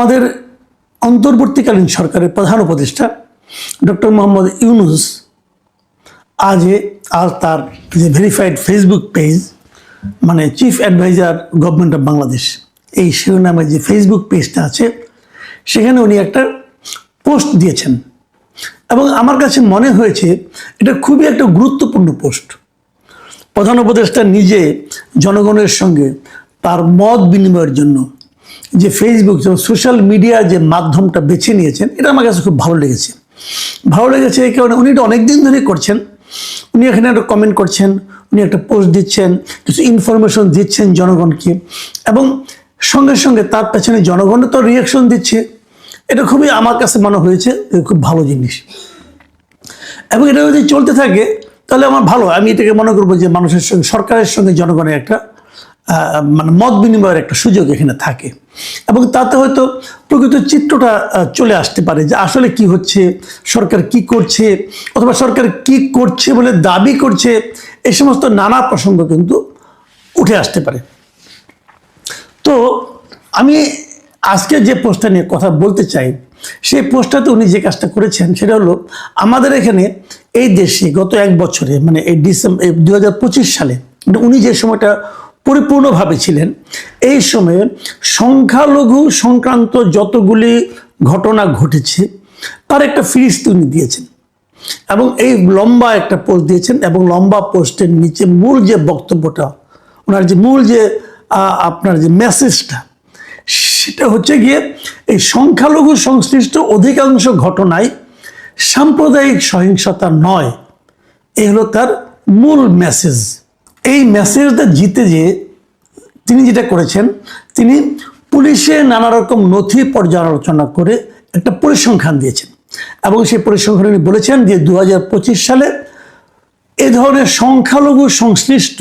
আমাদের অন্তর্বর্তীকালীন সরকারের প্রধান উপদেষ্টা ডক্টর মোহাম্মদ ইউনূস আজ তার যে ভেরিফাইড ফেসবুক পেজ, মানে chief adviser government of Bangladesh, এই শিরোনামে যে ফেসবুক পেজটা আছে সেখানে উনি একটা পোস্ট দিয়েছেন এবং আমার কাছে মনে হয়েছে এটা খুবই একটা গুরুত্বপূর্ণ পোস্ট। প্রধান উপদেষ্টা নিজে জনগণের সঙ্গে তার মত বিনিময়ের জন্য যে ফেসবুক সোশ্যাল মিডিয়া যে মাধ্যমটা বেছে নিয়েছেন, এটা আমার কাছে খুব ভালো লেগেছে। এই কারণে উনি এটা অনেকদিন ধরে করছেন। উনি এখানে একটা কমেন্ট করছেন, উনি একটা পোস্ট দিচ্ছেন, কিছু ইনফরমেশন দিচ্ছেন জনগণকে, এবং সঙ্গে সঙ্গে তার পেছনে জনগণও তো রিয়াকশন দিচ্ছে। এটা খুবই আমার কাছে মনে হয়েছে খুব ভালো জিনিস, এবং এটা যদি চলতে থাকে তাহলে আমার ভালো। আমি এটাকে মনে করবো যে মানুষের সঙ্গে, সরকারের সঙ্গে জনগণের একটা মানে মত বিনিময়ের একটা সুযোগ এখানে থাকে, এবং তাতে হয়তো প্রকৃত চিত্রটা চলে আসতে পারে যে আসলে কি হচ্ছে, সরকার কি করছে, অথবা সরকার কি করছে বলে দাবি করছে, এই সমস্ত নানা প্রসঙ্গ কিন্তু উঠে আসতে পারে। তো আমি আজকে যে পোস্টটা নিয়ে কথা বলতে চাই, সেই পোস্টটাতে উনি যে কাজটা করেছেন সেটা হলো, আমাদের এখানে এই দেশে গত এক বছরে, মানে এই ডিসেম্বর 2025 সালে, উনি যে সময়টা পরিপূর্ণভাবে ছিলেন, এই সময়ে সংখ্যালঘু সংক্রান্ত যতগুলি ঘটনা ঘটেছে তার একটা ফিরিস্তি উনি দিয়েছেন, এবং এই লম্বা একটা পোস্ট দিয়েছেন, এবং লম্বা পোস্টের নিচে মূল যে বক্তব্যটা, ওনার যে মূল যে আপনার যে মেসেজটা, সেটা হচ্ছে গিয়ে এই সংখ্যালঘু সংশ্লিষ্ট অধিকাংশ ঘটনায় সাম্প্রদায়িক সহিংসতা নয়, এই হলো তার মূল মেসেজ। এই মেসেজটা জিতে যে তিনি যেটা করেছেন, তিনি পুলিশে নানা রকম নথি পর্যালোচনা করে একটা পরিসংখ্যান দিয়েছেন, এবং সেই পরিসংখ্যানে উনি বলেছেন যে 2025 সালে এ ধরনের সংখ্যালঘু সংশ্লিষ্ট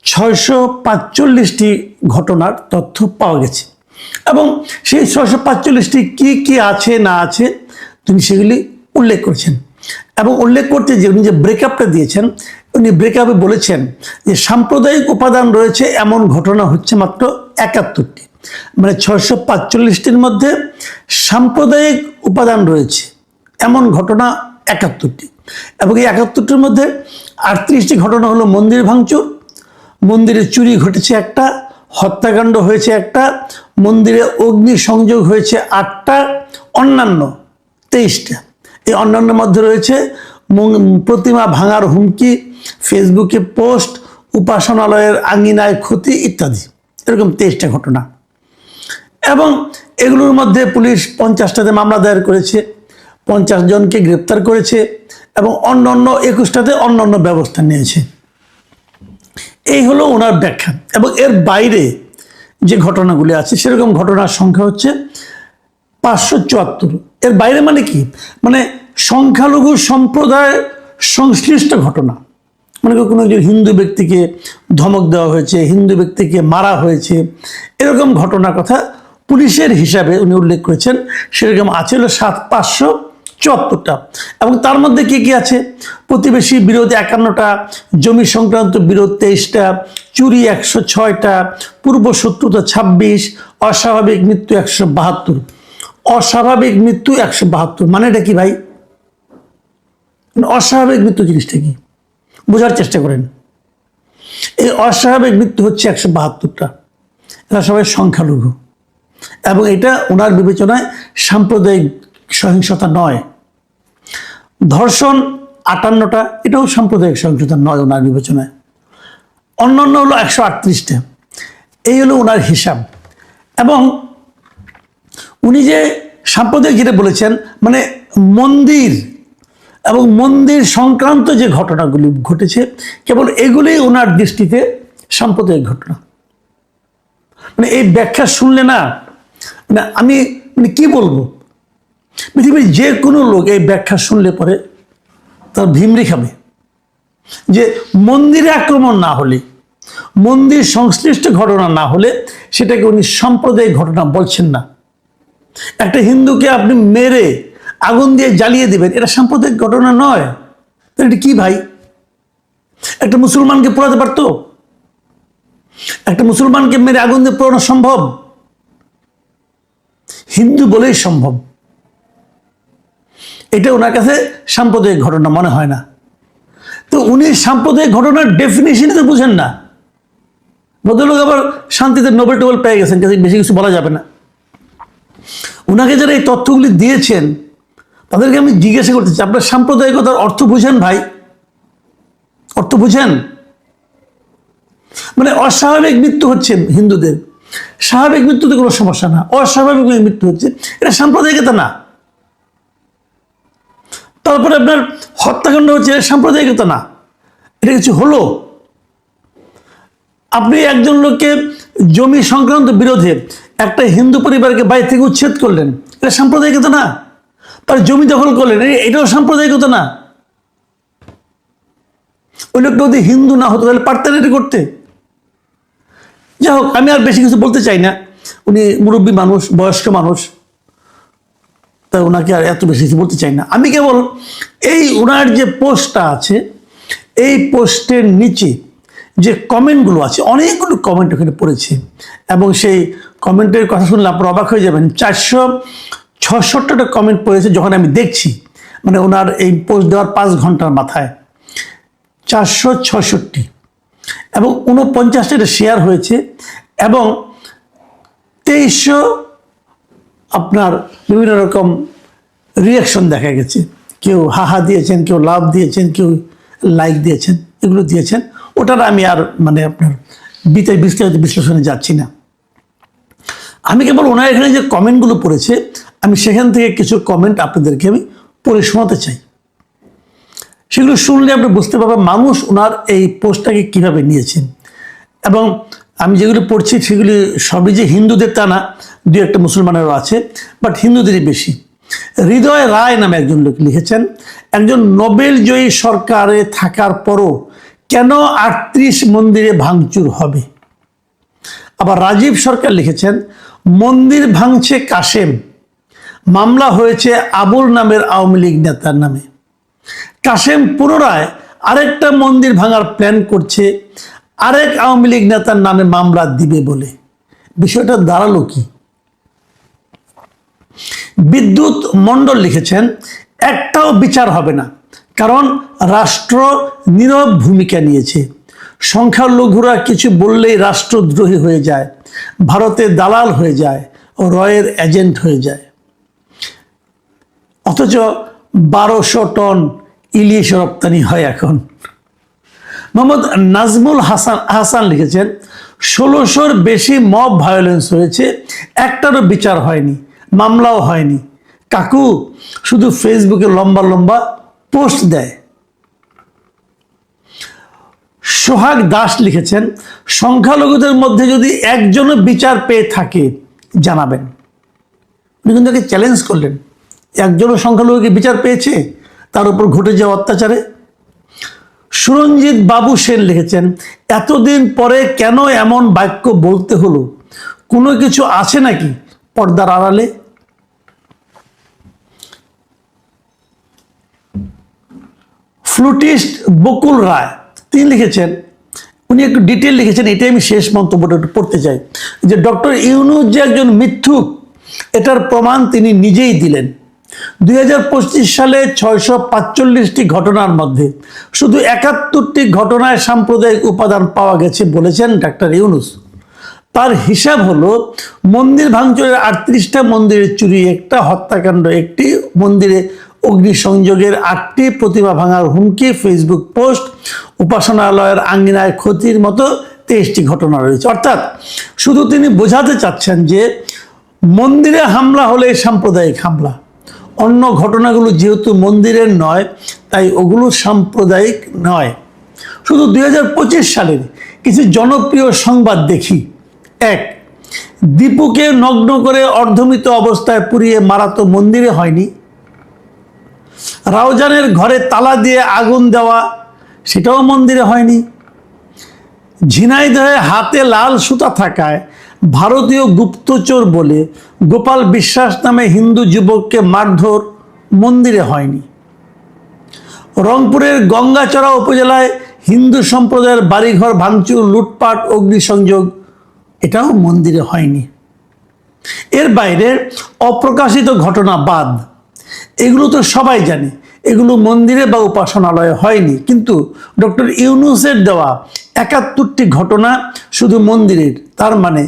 645টি ঘটনার তথ্য পাওয়া গেছে, এবং সেই 645টি কি কি আছে না আছে তিনি সেগুলি উল্লেখ করেছেন। এবং উল্লেখ করতে যে উনি যে ব্রেকআপটা দিয়েছেন, উনি ব্রেকআপে বলেছেন যে সাম্প্রদায়িক উপাদান রয়েছে এমন ঘটনা হচ্ছে মাত্র 71টি, মানে 645টির মধ্যে সাম্প্রদায়িক উপাদান রয়েছে এমন ঘটনা 71টি, এবং এই 71টির মধ্যে 38টি ঘটনা হলো মন্দির ভাঙচুর, মন্দিরে চুরি ঘটেছে একটা, হত্যাকাণ্ড হয়েছে একটা, মন্দিরে অগ্নি সংযোগ হয়েছে 8টা, অন্যান্য 23টা। এই অন্যান্যের মধ্যে রয়েছে প্রতিমা ভাঙার হুমকি, ফেসবুকে পোস্ট, উপাসনালয়ের আঙিনায় ক্ষতি ইত্যাদি, এরকম 23টা ঘটনা। এবং এগুলোর মধ্যে পুলিশ 50টাতে মামলা দায়ের করেছে, 50 জনকে গ্রেপ্তার করেছে, এবং অন্যান্য 21টাতে অন্যান্য ব্যবস্থা নিয়েছে। এই হলো ওনার ব্যাখ্যা। এবং এর বাইরে যে ঘটনাগুলি আছে সেরকম ঘটনার সংখ্যা হচ্ছে 574। এর বাইরে মানে কি, মানে সংখ্যালঘু সম্প্রদায় সংশ্লিষ্ট ঘটনা, মানে কোনো একজন হিন্দু ব্যক্তিকে ধমক দেওয়া হয়েছে, হিন্দু ব্যক্তিকে মারা হয়েছে, এরকম ঘটনার কথা পুলিশের হিসাবে উনি উল্লেখ করেছেন, সেরকম আছে হলো 574টা। এবং তার মধ্যে কি কি আছে, প্রতিবেশী বিরোধ 51টা, জমি সংক্রান্ত বিরোধ 23টা, চুরি 106টা, পূর্ব শত্রুতা 26, অস্বাভাবিক মৃত্যু 172। অস্বাভাবিক মৃত্যু 172 মানে এটা কি ভাই? অস্বাভাবিক মৃত্যু জিনিসটা কি বোঝার চেষ্টা করেন। এই অস্বাভাবিক মৃত্যু হচ্ছে 172টা, এরা সবাই সংখ্যালঘু, এবং এটা ওনার বিবেচনায় সাম্প্রদায়িক সহিংসতা নয়। ধর্ষণ 58টা, এটাও সাম্প্রদায়িক সহিংসতা নয় ওনার বিবেচনায়। অন্যান্য হলো 138টা। এই হলো ওনার হিসাব। এবং উনি যে সাম্প্রদায়িক যেটা বলেছেন, মানে মন্দির এবং মন্দির সংক্রান্ত যে ঘটনাগুলি ঘটেছে, কেবল এগুলি ওনার দৃষ্টিতে সাম্প্রদায়িক ঘটনা। মানে এই ব্যাখ্যা শুনলে না, মানে আমি কি বলবো, পৃথিবীর যে কোনো লোক এই ব্যাখ্যা শুনলে পরে তার ভিমরি খাবে। যে মন্দিরে আক্রমণ না হলে, মন্দির সংশ্লিষ্ট ঘটনা না হলে সেটাকে উনি সাম্প্রদায়িক ঘটনা বলছেন না। একটা হিন্দুকে আপনি মেরে আগুন দিয়ে জ্বালিয়ে দেবেন, এটা সাম্প্রদায়িক ঘটনা নয়। এটা কি ভাই? একটা মুসলমানকে পোড়াতে পারতো? একটা মুসলমানকে মেরে আগুন দিয়ে পোড়ানো সম্ভব? হিন্দু বলেই সম্ভব। এটা ওনার কাছে সাম্প্রদায়িক ঘটনা মনে হয় না। তো উনি সাম্প্রদায়িক ঘটনার ডেফিনেশনই তো বুঝেন না। ভদ্রলোক আবার শান্তিতে নোবেল টোবেল পেয়ে গেছেন, বেশি কিছু বলা যাবে না। ওনাকে যারা এই তথ্যগুলি দিয়েছেন তাদেরকে আমি জিজ্ঞাসা করতে চাই, আপনার সাম্প্রদায়িকতার অর্থ বুঝেন ভাই? অর্থ বুঝেন? মানে অস্বাভাবিক মৃত্যু হচ্ছে হিন্দুদের, স্বাভাবিক মৃত্যুতে কোনো সমস্যা না, অস্বাভাবিক মৃত্যু হচ্ছে, এটা সাম্প্রদায়িকতা না। তারপরে আপনার হত্যাকাণ্ড হচ্ছে, সাম্প্রদায়িকতা না, এটা কিছু হলো। আপনি একজন লোককে জমি সংক্রান্ত বিরোধে একটা হিন্দু পরিবারকে বাড়ি থেকে উচ্ছেদ করলেন, এটা সাম্প্রদায়িকতা না? তার জমি দখল করলেন, এটাও সাম্প্রদায়িকতা না? ওই লোকটা যদি হিন্দু না হতো তাহলে পারতেন এটা করতে? যাই হোক, আমি আর বেশি কিছু বলতে চাই না। উনি মুরব্বী মানুষ, বয়স্ক মানুষ, তাই ওনাকে আর এত বেশি কিছু বলতে চাই না। আমি কেবল এই ওনার যে পোস্টটা আছে, এই পোস্টের নিচে যে কমেন্টগুলো আছে, অনেকগুলো কমেন্ট ওখানে পড়েছে, এবং সেই কমেন্টের কথা শুনলে আপনারা অবাক হয়ে যাবেন। 466টা কমেন্ট পড়েছে যখন আমি দেখছি, মানে ওনার এই পোস্ট দেওয়ার 5 ঘন্টার মাথায় 466, এবং 49টা শেয়ার হয়েছে, এবং 2300 আপনার বিভিন্ন রকম রিয়াকশন দেখা গেছে। কেউ হাহা দিয়েছেন, কেউ লাভ দিয়েছেন, কেউ লাইক দিয়েছেন, এগুলো দিয়েছেন। ওটার আমি আর মানে আপনার বিস্তারিত বিশ্লেষণে যাচ্ছি না। আমি কেবল ওনার এখানে যে কমেন্টগুলো পড়েছে, আমি সেখান থেকে কিছু কমেন্ট আপনাদেরকে আমি পড়ে শোনাতে চাই। সেগুলো শুনলে আপনি বুঝতে পারবেন মানুষ ওনার এই পোস্টটাকে কীভাবে নিয়েছেন। এবং আমি যেগুলো পড়ছি সেগুলি সবই যে হিন্দুদের তা না, 2-1টা মুসলমানেরও আছে, বাট হিন্দুদেরই বেশি। হৃদয় রায় নামে একজন লোক লিখেছেন, একজন নোবেল জয়ী সরকারে থাকার পরও কেন 38 মন্দিরে ভাঙচুর হবে। আবার রাজীব সরকার লিখেছেন, মন্দির ভাঙছে কাশেম, মামলা হয়েছে আবুল নামের আওয়ামী লীগ নেতার নামে। কাশেম পুনরায় আরেকটা মন্দির ভাঙার প্ল্যান করছে আরেক আওয়ামী লীগ নেতার নামে মামলা দিবে বলে। বিষয়টা দাঁড়ালো কি? বিদ্যুৎ মণ্ডল লিখেছেন, একটাও বিচার হবে না, কারণ রাষ্ট্র নীরব ভূমিকা নিয়েছে। সংখ্যালঘুরা কিছু বললেই রাষ্ট্রদ্রোহী হয়ে যায়, ভারতে দালাল হয়ে যায় ও রয়ের এজেন্ট হয়ে যায়, অথচ 1200 টন ইলিশ রপ্তানি হয় এখন। মোহাম্মদ নাজমুল হাসান লিখেছেন, 1600-র বেশি মব ভায়োলেন্স হয়েছে, একটারও বিচার হয়নি, মামলাও হয়নি। কাকু শুধু ফেসবুকে লম্বা লম্বা পোস্ট দেয়। সোহাগ দাস লিখেছেন, সংখ্যালঘুদের মধ্যে যদি একজনও বিচার পেয়ে থাকে জানাবেন। উনি কিন্তু তাকে চ্যালেঞ্জ করলেন, একজনও সংখ্যালঘুকে বিচার পেয়েছে তার উপর ঘটে যাওয়া অত্যাচারে। সুরঞ্জিত বাবু সেন লিখেছেন, এতদিন পরে কেন এমন বাক্য বলতে হলো, কোনো কিছু আছে নাকি পর্দার আড়ালে? ফ্লুটিস্ট বকুল রায় তিনি লিখেছেন, উনি একটু ডিটেল লিখেছেন, এটাই আমি শেষ মন্তব্যটা একটু পড়তে চাই, যে ডক্টর ইউনূস যে একজন মিথ্যুক এটার প্রমাণ তিনি নিজেই দিলেন। 2025 সালে 645টি ঘটনার মধ্যে শুধু 71টি ঘটনায় সাম্প্রদায়িক উপাদান পাওয়া গেছে বলেছেন ডাক্তার ইউনূস। তার হিসাব হলো, মন্দির ভাঙচুরের 38টা মন্দিরের চুরি 1টা, হত্যাকাণ্ড 1টি, মন্দিরে অগ্নিসংযোগের 8টি, প্রতিমা ভাঙার হুমকি, ফেসবুক পোস্ট, উপাসনালয়ের আঙ্গিনায় ক্ষতির মতো 23টি ঘটনা রয়েছে। অর্থাৎ শুধু তিনি বোঝাতে চাচ্ছেন যে মন্দিরে হামলা হলে সাম্প্রদায়িক হামলা, অন্য ঘটনাগুলো যেহেতু মন্দিরের নয় তাই ওগুলো সাম্প্রদায়িক নয়। শুধু 2025 সালের কিছু জনপ্রিয় সংবাদ দেখি। 1, দীপুকে নগ্ন করে অর্ধমৃত অবস্থায় পুড়িয়ে মারা তো মন্দিরে হয়নি। রাউজানের ঘরে তালা দিয়ে আগুন দেওয়া, সেটাও মন্দিরে হয়নি। ঝিনাইদহে হাতে লাল সুতা থাকায় ভারতীয় গুপ্তচর বলে গোপাল বিশ্বাস নামে হিন্দু যুবককে মারধর, মন্দিরে হয়নি। রংপুরের গঙ্গাচড়া উপজেলায় হিন্দু সম্প্রদায়ের বাড়িঘর ভাঙচুর, লুটপাট, অগ্নিসংযোগ, এটাও মন্দিরে হয়নি। এর বাইরে অপ্রকাশিত ঘটনা বাদ, এগুলো তো সবাই জানে, এগুলো মন্দিরে বা উপাসনালয়ে হয়নি। কিন্তু ডক্টর ইউনূসের দেওয়া ৭১টি ঘটনা শুধু মন্দিরের, তার মানে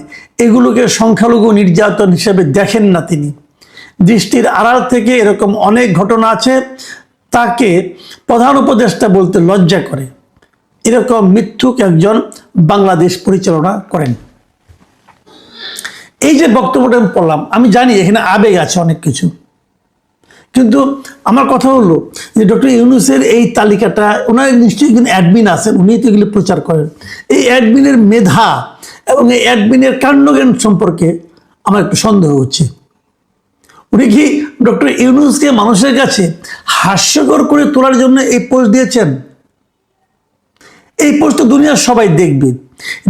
এগুলোকে সংখ্যালঘু নির্যাতন হিসেবে দেখেন না তিনি। দৃষ্টির আড়াল থেকে এরকম অনেক ঘটনা আছে, তাকে প্রধান উপদেষ্টা বলতে লজ্জা করে। এরকম মিথ্যুক একজন বাংলাদেশ পরিচালনা করেন। এই যে বক্তব্যটা আমি পড়লাম, আমি জানি এখানে আবেগ আছে অনেক কিছু, কিন্তু আমার কথা হলো যে ডক্টর ইউনূসের এই তালিকাটা, ওনার নিশ্চয়ই কিন্তু অ্যাডমিন আছেন, উনি তো এগুলো প্রচার করেন। এই অ্যাডমিনের মেধা এবং এই অ্যাডমিনের কাণ্ডজ্ঞান সম্পর্কে আমার একটু সন্দেহ হচ্ছে। উনি কি ডক্টর ইউনূসকে মানুষের কাছে হাস্যকর করে তোলার জন্য এই পোস্ট দিয়েছেন? এই পোস্ট তো দুনিয়ার সবাই দেখবে,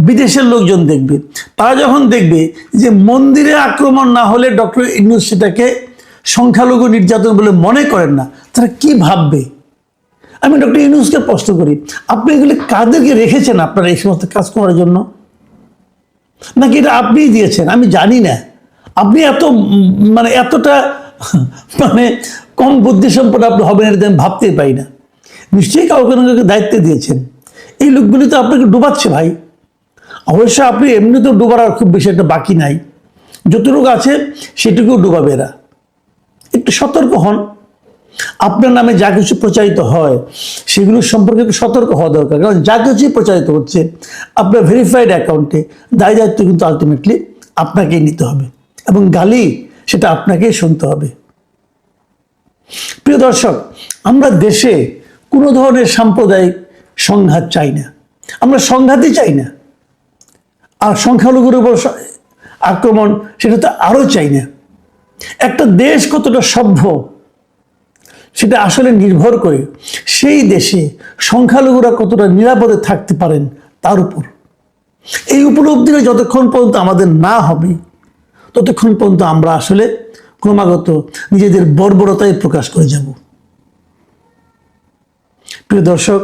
বিদেশের লোকজন দেখবে। তারা যখন দেখবে যে মন্দিরে আক্রমণ না হলে ডক্টর ইউনূস সেটাকে সংখ্যালঘু নির্যাতন বলে মনে করেন না, তারা কি ভাববে? আমি ডক্টর ইউনূসকে প্রশ্ন করি, আপনি এগুলি কাদেরকে রেখেছেন আপনারা এই সমস্ত কাজ করার জন্য? নাকি এটা আপনিই দিয়েছেন? আমি জানি না। আপনি এতটা কম বুদ্ধি সম্পন্ন আপনি হবেন এটা আমি ভাবতেই পারি না। নিশ্চয়ই কাউকে না কাউকে দায়িত্ব দিয়েছেন। এই লোকগুলি তো আপনাকে ডুবাচ্ছে ভাই। অবশ্য আপনি এমনি তো ডুবার আর খুব বেশি একটা বাকি নাই, যতটুকু আছে সেটুকুও ডুবাবে এরা। একটু সতর্ক হন। আপনার নামে যা কিছু প্রচারিত হয় সেগুলো সম্পর্কে একটু সতর্ক হওয়া দরকার, কারণ যা কিছুই প্রচারিত হচ্ছে আপনার ভেরিফাইড অ্যাকাউন্টে দায় দায়িত্ব কিন্তু আলটিমেটলি আপনাকেই নিতে হবে, এবং গালি সেটা আপনাকেই শুনতে হবে। প্রিয় দর্শক, আমরা দেশে কোনো ধরনের সাম্প্রদায়িক সংঘাত চাই না, আমরা সংঘাতই চাই না। আর সংখ্যালঘুর উপর আক্রমণ সেটা তো আরও চাই না। একটা দেশ কতটা সভ্য সেটা আসলে নির্ভর করে সেই দেশে সংখ্যালঘুরা কতটা নিরাপদে থাকতে পারেন তার উপর। এই উপলব্ধিটা যতক্ষণ পর্যন্ত আমাদের না হবে ততক্ষণ পর্যন্ত আমরা আসলে ক্রমাগত নিজেদের বর্বরতায় প্রকাশ করে যাব। প্রিয় দর্শক,